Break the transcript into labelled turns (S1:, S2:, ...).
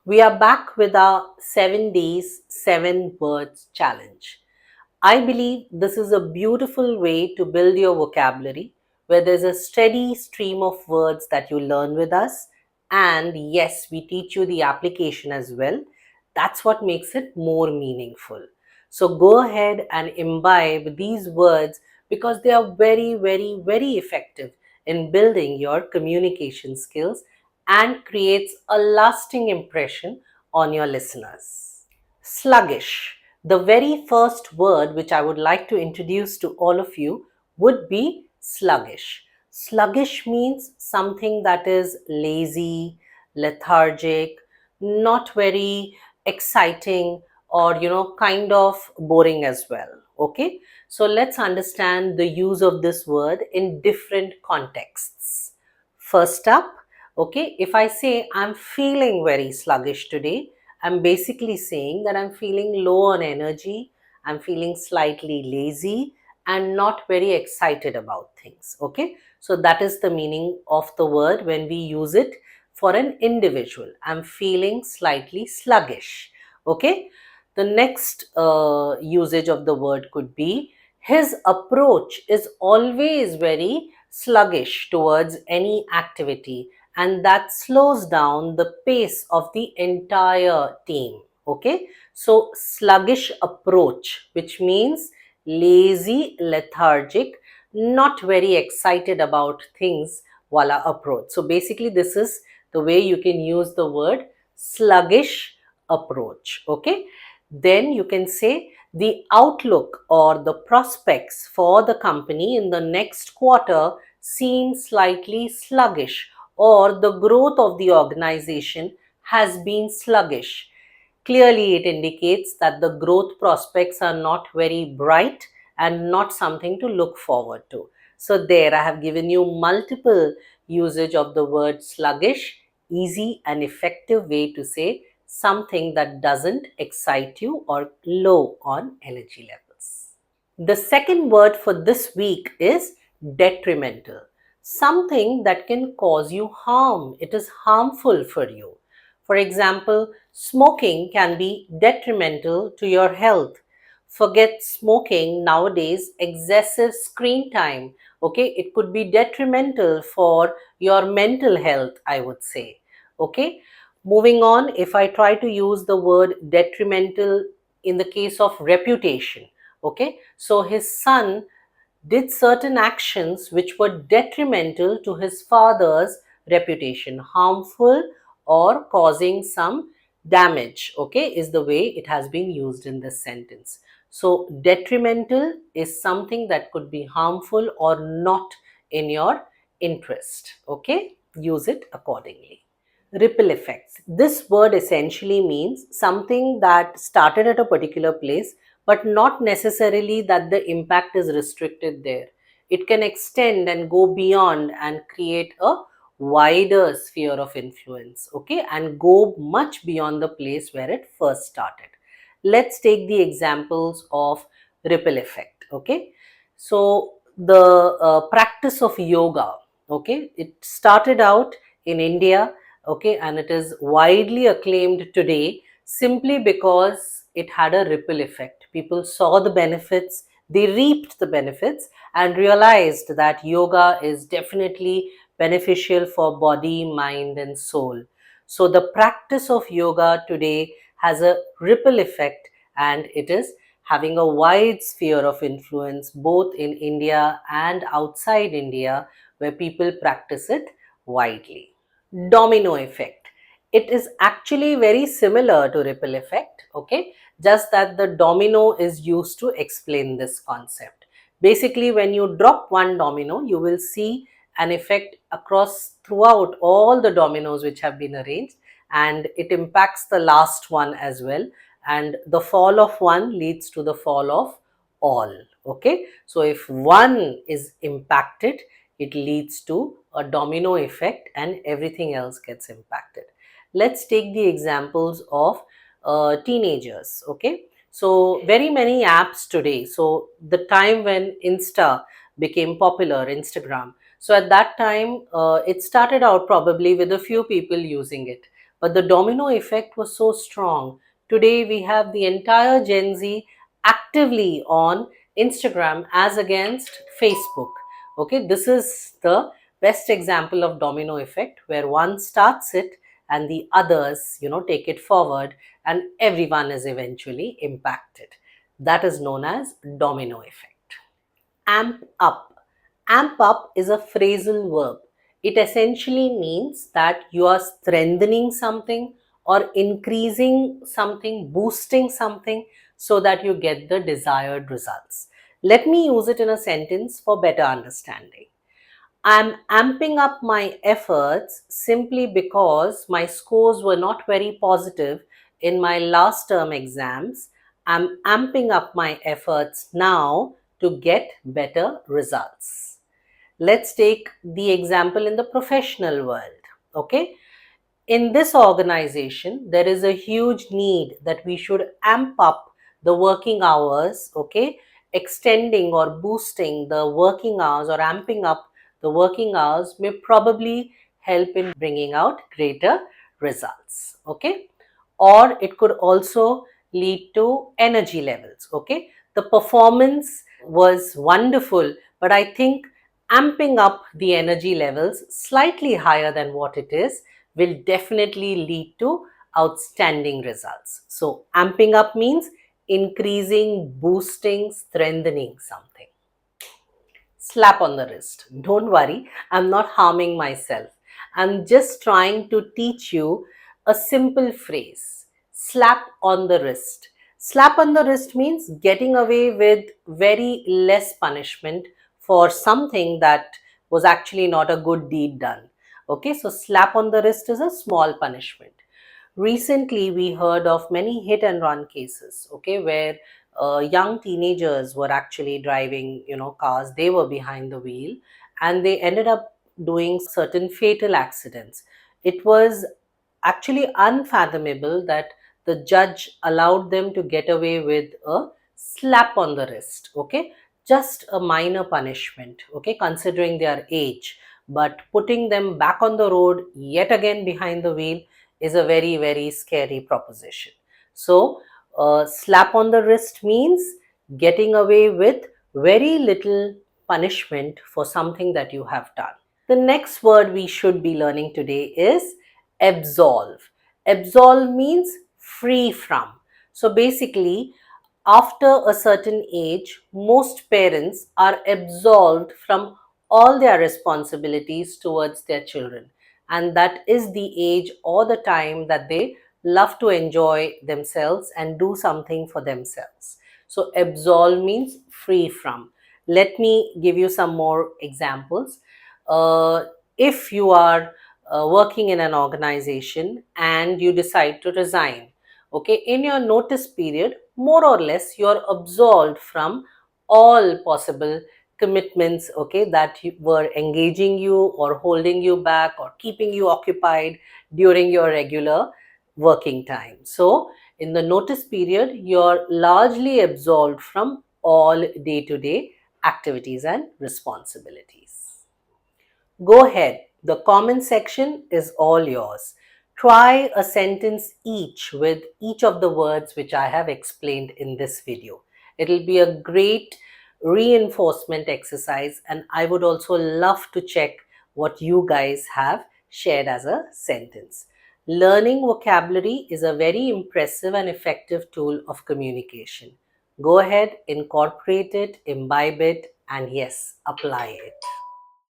S1: We are back with our 7 days, 7 words challenge. I believe this is a beautiful way to build your vocabulary where there's a steady stream of words that you learn with us. And yes, we teach you the application as well. That's what makes it more meaningful. So go ahead and imbibe these words because they are very, very, very effective in building your communication skills and creates a lasting impression on your listeners. Sluggish. The very first word which I would like to introduce to all of you would be sluggish. Sluggish means something that is lazy, lethargic, not very exciting, or kind of boring as well. Okay, so let's understand the use of this word in different contexts. First up, okay, if I say I'm feeling very sluggish today, I'm basically saying that I'm feeling low on energy, I'm feeling slightly lazy, and not very excited about things. Okay, so that is the meaning of the word when we use it for an individual. I'm feeling slightly sluggish. Okay, the next usage of the word could be his approach is always very sluggish towards any activity, and that slows down the pace of the entire team. Okay, so sluggish approach, which means lazy, lethargic, not very excited about things, voila, approach. So basically this is the way you can use the word sluggish approach. Okay, then you can say the outlook or the prospects for the company in the next quarter seem slightly sluggish, or the growth of the organization has been sluggish. Clearly, it indicates that the growth prospects are not very bright and not something to look forward to. So, there I have given you multiple usage of the word sluggish, easy and effective way to say something that doesn't excite you or low on energy levels. The second word for this week is detrimental. Something that can cause you harm. It is harmful for you. For example, smoking can be detrimental to your health. Forget smoking nowadays, excessive screen time. Okay, it could be detrimental for your mental health, I would say. Okay, moving on, if I try to use the word detrimental in the case of reputation. Okay, so his son did certain actions which were detrimental to his father's reputation, harmful or causing some damage. Okay, is the way it has been used in this sentence. So detrimental is something that could be harmful or not in your interest. Okay, use it accordingly. Ripple effects. This word essentially means something that started at a particular place, but not necessarily that the impact is restricted there. It can extend and go beyond and create a wider sphere of influence, okay, and go much beyond the place where it first started. Let's take the examples of ripple effect, okay. So, the practice of yoga, okay, it started out in India, okay, and it is widely acclaimed today simply because it had a ripple effect. People saw the benefits, they reaped the benefits, and realized that yoga is definitely beneficial for body, mind, and soul. So the practice of yoga today has a ripple effect, and it is having a wide sphere of influence both in India and outside India, where people practice it widely. Domino effect. It is actually very similar to ripple effect, okay, just that the domino is used to explain this concept. Basically, when you drop one domino, you will see an effect across throughout all the dominoes which have been arranged, and it impacts the last one as well, and the fall of one leads to the fall of all. Okay, so if one is impacted, it leads to a domino effect and everything else gets impacted. Let's take the examples of teenagers. Okay, so very many apps today. So the time when Insta became popular, Instagram, so at that time it started out probably with a few people using it, but the domino effect was so strong. Today, we have the entire Gen Z actively on Instagram as against Facebook. Okay, this is the best example of domino effect where one starts it and the others, take it forward and everyone is eventually impacted. That is known as domino effect. Amp up. Amp up is a phrasal verb. It essentially means that you are strengthening something or increasing something, boosting something so that you get the desired results. Let me use it in a sentence for better understanding. I'm amping up my efforts simply because my scores were not very positive in my last term exams. I'm amping up my efforts now to get better results. Let's take the example in the professional world. Okay, in this organization, there is a huge need that we should amp up the working hours, okay, extending or boosting the working hours or amping up the working hours may probably help in bringing out greater results, okay. Or it could also lead to energy levels, okay. The performance was wonderful, but I think amping up the energy levels slightly higher than what it is will definitely lead to outstanding results. So, amping up means increasing, boosting, strengthening something. Slap on the wrist. Don't worry, I'm not harming myself. I'm just trying to teach you a simple phrase. Slap on the wrist. Slap on the wrist means getting away with very less punishment for something that was actually not a good deed done. Okay, so slap on the wrist is a small punishment. Recently, we heard of many hit and run cases, okay, where young teenagers were actually driving, cars. They were behind the wheel, and they ended up doing certain fatal accidents. It was actually unfathomable that the judge allowed them to get away with a slap on the wrist, okay, just a minor punishment, okay, considering their age, but putting them back on the road yet again behind the wheel is a very, very scary proposition. So, slap on the wrist means getting away with very little punishment for something that you have done. The next word we should be learning today is absolve. Absolve means free from. So basically, after a certain age, most parents are absolved from all their responsibilities towards their children. And that is the age or the time that they love to enjoy themselves and do something for themselves. So, absolve means free from. Let me give you some more examples. Uh, if you are working in an organization and you decide to resign, okay, in your notice period, more or less you're absolved from all possible commitments, okay, that were engaging you or holding you back or keeping you occupied during your regular working time. So in the notice period, you're largely absolved from all day-to-day activities and responsibilities. Go ahead. The comment section is all yours. Try a sentence each with each of the words which I have explained in this video. It'll be a great reinforcement exercise, and I would also love to check what you guys have shared as a sentence. Learning vocabulary is a very impressive and effective tool of communication. Go ahead, incorporate it, imbibe it, and yes, apply it.